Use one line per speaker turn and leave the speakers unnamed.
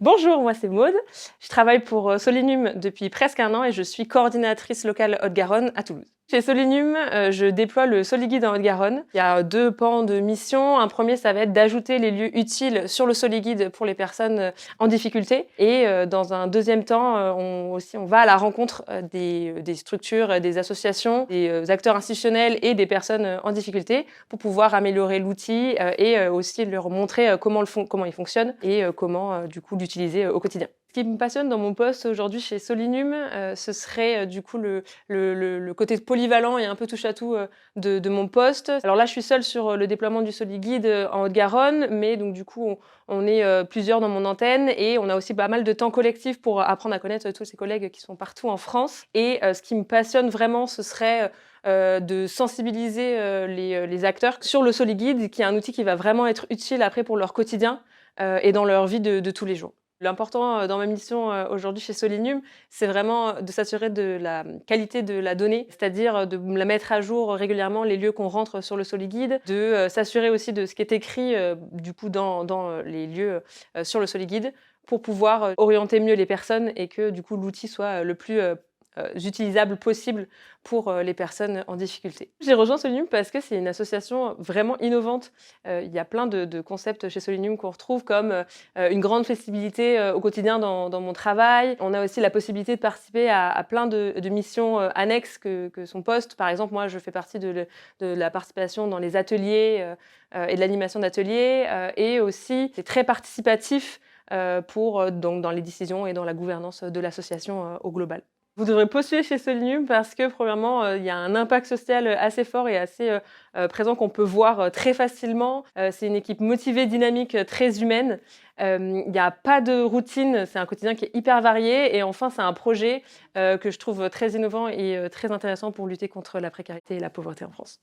Bonjour, moi c'est Maude. Je travaille pour Solinum depuis presque 1 an et je suis coordinatrice locale Haute-Garonne à Toulouse. Chez Solinum, je déploie le Soliguide en Haute-Garonne. Il y a 2 pans de mission. Un premier, ça va être d'ajouter les lieux utiles sur le Soliguide pour les personnes en difficulté. Et dans un deuxième temps, on va à la rencontre des structures, des associations, des acteurs institutionnels et des personnes en difficulté pour pouvoir améliorer l'outil et aussi leur montrer comment il fonctionne et comment du coup l'utiliser au quotidien. Ce qui me passionne dans mon poste aujourd'hui chez Solinum, ce serait du coup le côté polyvalent et un peu touche-à-tout de mon poste. Alors là, je suis seule sur le déploiement du Soliguide en Haute-Garonne, mais donc du coup, on est plusieurs dans mon antenne et on a aussi pas mal de temps collectif pour apprendre à connaître tous ces collègues qui sont partout en France. Et ce qui me passionne vraiment, ce serait de sensibiliser les acteurs sur le Soliguide, qui est un outil qui va vraiment être utile après pour leur quotidien et dans leur vie de tous les jours. L'important dans ma mission aujourd'hui chez Solinum, c'est vraiment de s'assurer de la qualité de la donnée, c'est-à-dire de la mettre à jour régulièrement, les lieux qu'on rentre sur le Soliguide, de s'assurer aussi de ce qui est écrit du coup dans les lieux sur le Soliguide pour pouvoir orienter mieux les personnes et que du coup l'outil soit le plus utilisable possible pour les personnes en difficulté. J'ai rejoint Solinum parce que c'est une association vraiment innovante. Il y a plein de concepts chez Solinum qu'on retrouve comme une grande flexibilité au quotidien dans mon travail. On a aussi la possibilité de participer à plein de missions annexes que son poste. Par exemple, moi, je fais partie de la participation dans les ateliers et de l'animation d'ateliers. Et aussi, c'est très participatif donc dans les décisions et dans la gouvernance de l'association au global. Vous devrez postuler chez Solinum parce que premièrement, il y a un impact social assez fort et assez présent qu'on peut voir très facilement. C'est une équipe motivée, dynamique, très humaine. Il n'y a pas de routine, c'est un quotidien qui est hyper varié et enfin c'est un projet que je trouve très innovant et très intéressant pour lutter contre la précarité et la pauvreté en France.